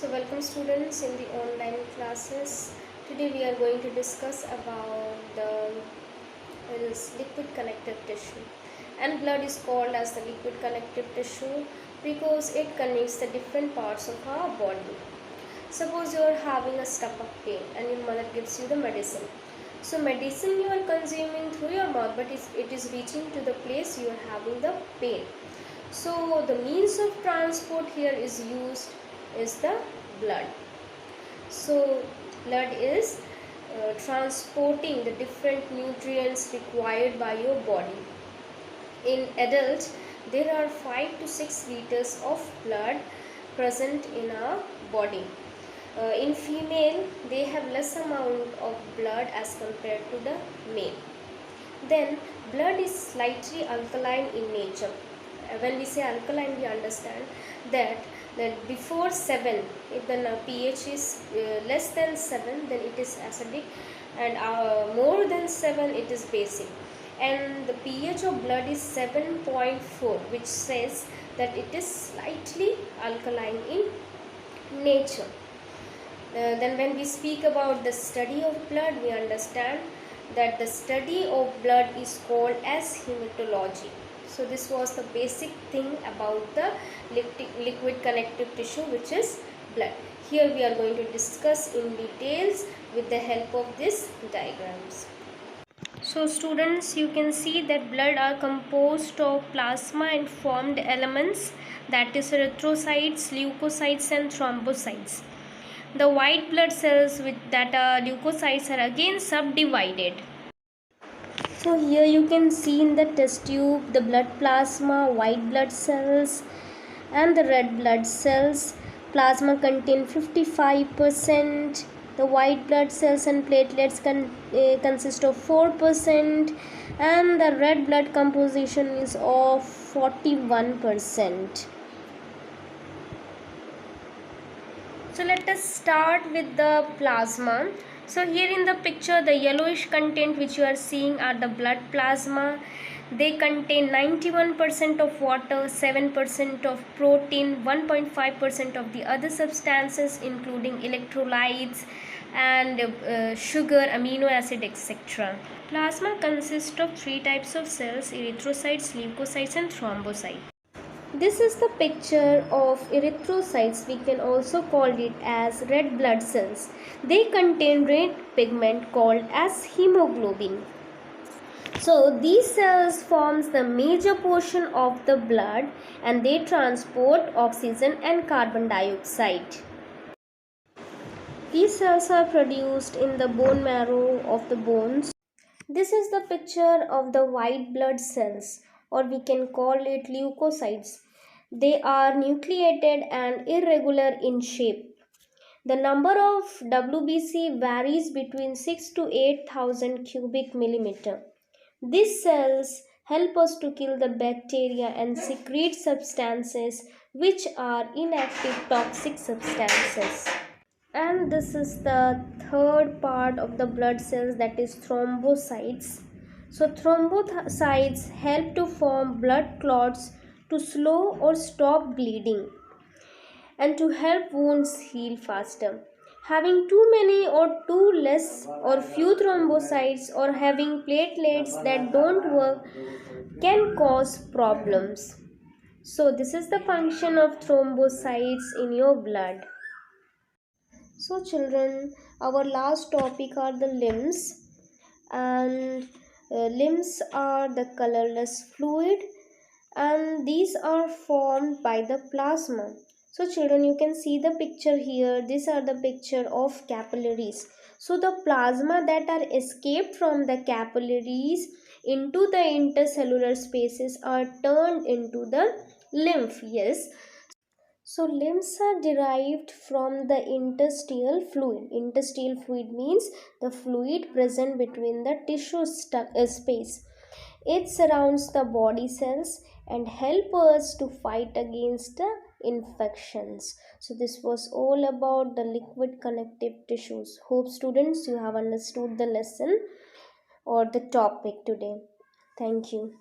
So welcome students in the online classes. Today we are going to discuss about the is liquid connective tissue, and blood is called as the liquid connective tissue because it connects the different parts of our body. Suppose you are having a stomach pain and your mother gives you the medicine. So medicine you are consuming through your mouth, but it is reaching to the place you are having the pain. So the means of transport here is used is the blood. So blood is transporting the different nutrients required by your body. In adults, there are 5 to 6 liters of blood present in our body. In female, they have less amount of blood as compared to the male. Then blood is slightly alkaline in nature. When we say alkaline, we understand that before 7, if the pH is less than 7, then it is acidic, and more than 7 it is basic, and the pH of blood is 7.4, which says that it is slightly alkaline in nature. Then when we speak about the study of blood, we understand that the study of blood is called as hematology. So this was the basic thing about the liquid connective tissue, which is blood. Here we are going to discuss in details with the help of these diagrams. So students, you can see that blood are composed of plasma and formed elements, that is erythrocytes, leukocytes and thrombocytes. The white blood cells with that are leukocytes are again subdivided. So here you can see in the test tube the blood plasma, white blood cells and the red blood cells. Plasma contain 55%. The white blood cells and platelets consist of 4%, and the red blood composition is of 41%. So let us start with the plasma. So here in the picture, the yellowish content which you are seeing are the blood plasma. They contain 91% of water, 7% of protein, 1.5% of the other substances including electrolytes and sugar, amino acid, etc. Plasma consists of 3 types of cells: erythrocytes, leukocytes and thrombocytes. This is the picture of erythrocytes. We can also call it as red blood cells. They contain red pigment called as hemoglobin. So these cells forms the major portion of the blood, and they transport oxygen and carbon dioxide. These cells are produced in the bone marrow of the bones. This is the picture of the white blood cells, or we can call it leukocytes. They are nucleated and irregular in shape. The number of WBC varies between 6 to 8,000 cubic millimeter. These cells help us to kill the bacteria and secrete substances which are inactive toxic substances. And this is the third part of the blood cells, that is thrombocytes. So thrombocytes help to form blood clots to slow or stop bleeding and to help wounds heal faster. Having too many or too less or few thrombocytes or having platelets that don't work can cause problems. So this is the function of thrombocytes in your blood. So children, our last topic are the limbs, and limbs are the colorless fluid, and these are formed by the plasma. So children, you can see the picture here. These are the picture of capillaries. So the plasma that are escaped from the capillaries into the intercellular spaces are turned into the lymph. Yes, so limbs are derived from the interstitial fluid. Interstitial fluid means the fluid present between the tissue space. It surrounds the body cells and help us to fight against the infections. So this was all about the liquid connective tissues. Hope students you have understood the lesson or the topic today. Thank you.